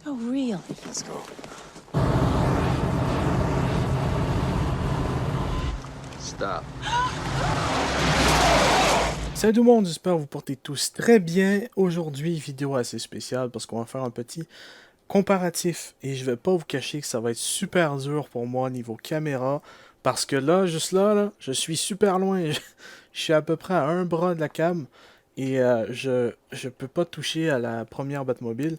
Oh, really? Let's go. Stop. Salut tout le monde, j'espère que vous portez tous très bien. Aujourd'hui, vidéo assez spéciale parce qu'on va faire un petit comparatif. Et je vais pas vous cacher que ça va être super dur pour moi niveau caméra. Parce que là, juste là, je suis super loin. Je suis à peu près à un bras de la cam. Et je peux pas toucher à la première Batmobile.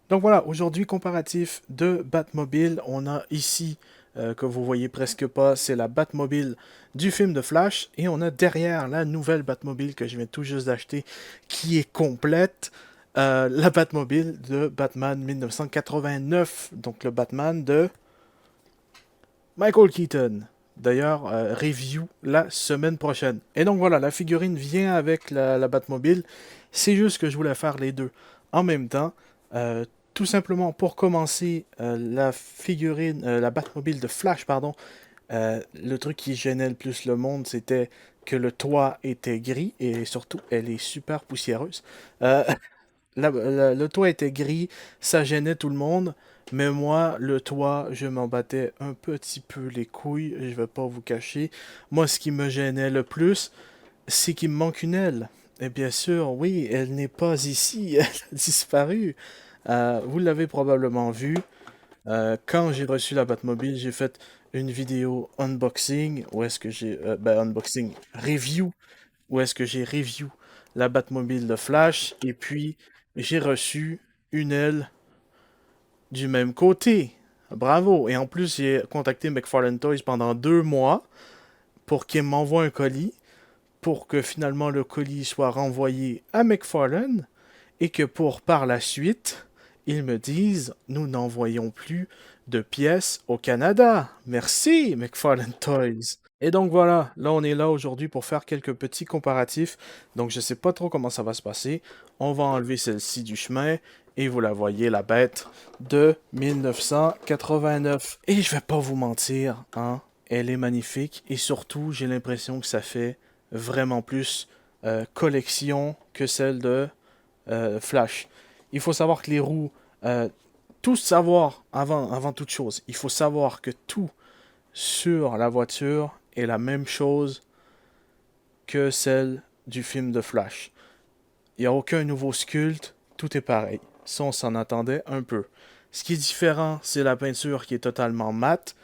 Donc voilà, aujourd'hui, comparatif de Batmobile. On a ici, que vous voyez presque pas, c'est la Batmobile du film de Flash. Et on a derrière la nouvelle Batmobile que je viens tout juste d'acheter, qui est complète. La Batmobile de Batman 1989. Donc le Batman de Michael Keaton. D'ailleurs, review la semaine prochaine. Et donc voilà, la figurine vient avec la Batmobile. C'est juste que je voulais faire les deux en même temps. Tout simplement pour commencer, la figurine, la Batmobile de Flash, pardon. Le truc qui gênait le plus le monde, c'était que le toit était gris et surtout, elle est super poussiéreuse. Euh, le toit était gris, ça gênait tout le monde. Mais moi, le toit, je m'en battais un petit peu les couilles, je vais pas vous cacher. Moi, ce qui me gênait le plus, c'est qu'il me manque une aile. Et bien sûr, oui, elle n'est pas ici, elle a disparu. Vous l'avez probablement vu. Quand j'ai reçu la Batmobile, j'ai fait une vidéo unboxing, où est-ce que j'ai... unboxing, review, où est-ce que j'ai review la Batmobile de Flash, et puis j'ai reçu une aile du même côté. Bravo! Et en plus, j'ai contacté McFarlane Toys pendant 2 mois pour qu'il m'envoie un colis, pour que finalement le colis soit renvoyé à McFarlane, et que pour par la suite, ils me disent nous n'envoyons plus de pièces au Canada. Merci, McFarlane Toys. Et donc voilà, là on est là aujourd'hui pour faire quelques petits comparatifs. Donc je sais pas trop comment ça va se passer. On va enlever celle-ci du chemin et vous la voyez, la bête de 1989. Et je vais pas vous mentir, hein, elle est magnifique et surtout j'ai l'impression que ça fait vraiment plus collection que celle de Flash. Il faut savoir que les roues, tout savoir avant toute chose, il faut savoir que tout sur la voiture est la même chose que celle du film de Flash. Il n'y a aucun nouveau sculpte, tout est pareil. Ça, on s'en attendait un peu. Ce qui est différent, c'est la peinture qui est totalement mate.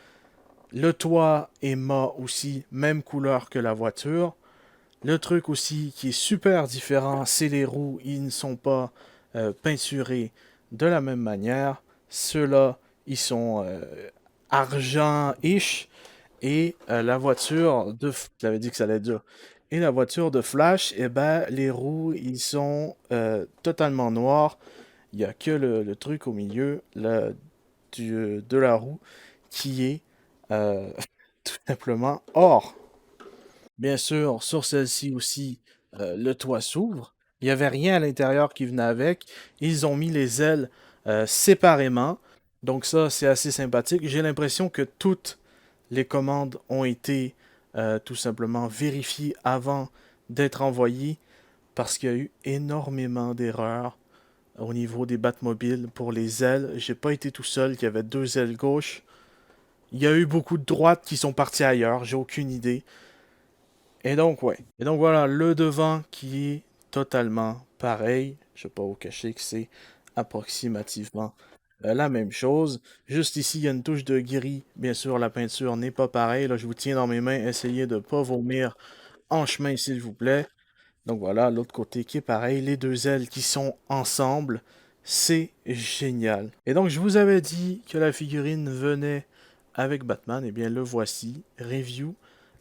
Le toit est mat aussi, même couleur que la voiture. Le truc aussi qui est super différent, c'est les roues. Ils ne sont pas peinturés de la même manière. Ceux-là, ils sont argent-ish. Et la voiture de... Je l'avais dit que ça allait être dur. Et la voiture de Flash, eh ben, les roues, ils sont totalement noirs. Il n'y a que le truc au milieu de la roue qui est euh, tout simplement or. Bien sûr, sur celle-ci aussi, le toit s'ouvre. Il n'y avait rien à l'intérieur qui venait avec. Ils ont mis les ailes séparément. Donc ça, c'est assez sympathique. J'ai l'impression que toutes les commandes ont été tout simplement vérifiées avant d'être envoyées parce qu'il y a eu énormément d'erreurs au niveau des Batmobiles pour les ailes. J'ai pas été tout seul, il y avait 2 ailes gauche. Il y a eu beaucoup de droites qui sont parties ailleurs, j'ai aucune idée. Et donc, ouais. Et donc, voilà, le devant qui est totalement pareil. Je ne vais pas vous cacher que c'est approximativement la même chose. Juste ici, il y a une touche de gris. Bien sûr, la peinture n'est pas pareille. Là, je vous tiens dans mes mains. Essayez de ne pas vomir en chemin, s'il vous plaît. Donc, voilà, l'autre côté qui est pareil. Les 2 ailes qui sont ensemble. C'est génial. Et donc, je vous avais dit que la figurine venait avec Batman. Eh bien, le voici. Review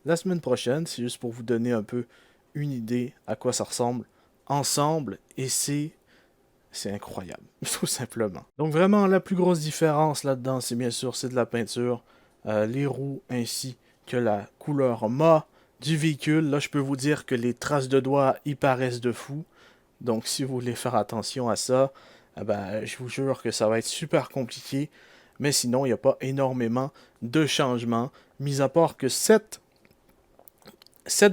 la semaine prochaine. C'est juste pour vous donner un peu une idée à quoi ça ressemble ensemble. Et c'est incroyable, tout simplement. Donc vraiment, la plus grosse différence là-dedans, c'est bien sûr, c'est de la peinture, les roues ainsi que la couleur mat du véhicule. Là, je peux vous dire que les traces de doigts y paraissent de fou. Donc si vous voulez faire attention à ça, je vous jure que ça va être super compliqué. Mais sinon, il n'y a pas énormément de changements, mis à part que cette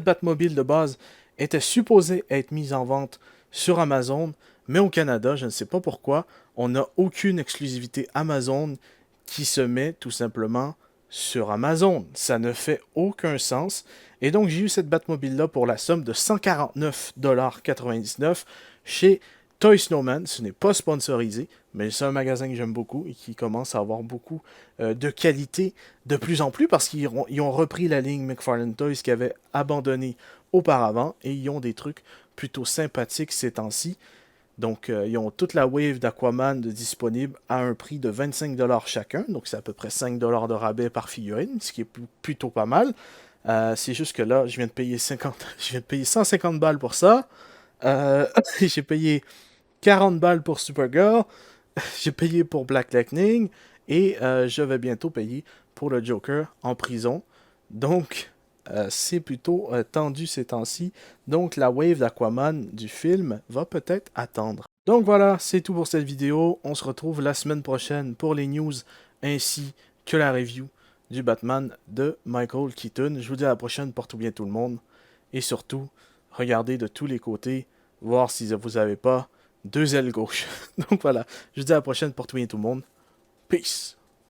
Batmobile de base était supposée être mise en vente sur Amazon, mais au Canada, je ne sais pas pourquoi, on n'a aucune exclusivité Amazon qui se met tout simplement sur Amazon. Ça ne fait aucun sens. Et donc, j'ai eu cette Batmobile-là pour la somme de 149,99$ chez Toy Snowman. Ce n'est pas sponsorisé, mais c'est un magasin que j'aime beaucoup et qui commence à avoir beaucoup de qualité de plus en plus parce qu'ils ont repris la ligne McFarlane Toys qui avait abandonné auparavant et ils ont des trucs plutôt sympathiques ces temps-ci. Donc, ils ont toute la wave d'Aquaman de disponible à un prix de 25$ chacun. Donc, c'est à peu près 5$ de rabais par figurine, ce qui est plutôt pas mal. C'est juste que là, je viens de payer 150 balles pour ça. J'ai payé 40 balles pour Supergirl. J'ai payé pour Black Lightning. Et je vais bientôt payer pour le Joker en prison. Donc, c'est plutôt tendu ces temps-ci. Donc, la wave d'Aquaman du film va peut-être attendre. Donc voilà, c'est tout pour cette vidéo. On se retrouve la semaine prochaine pour les news ainsi que la review du Batman de Michael Keaton. Je vous dis à la prochaine, portez bien tout le monde. Et surtout, regardez de tous les côtés, voir si vous n'avez pas deux ailes gauches. Donc voilà, je vous dis à la prochaine, portez bien tout le monde. Peace!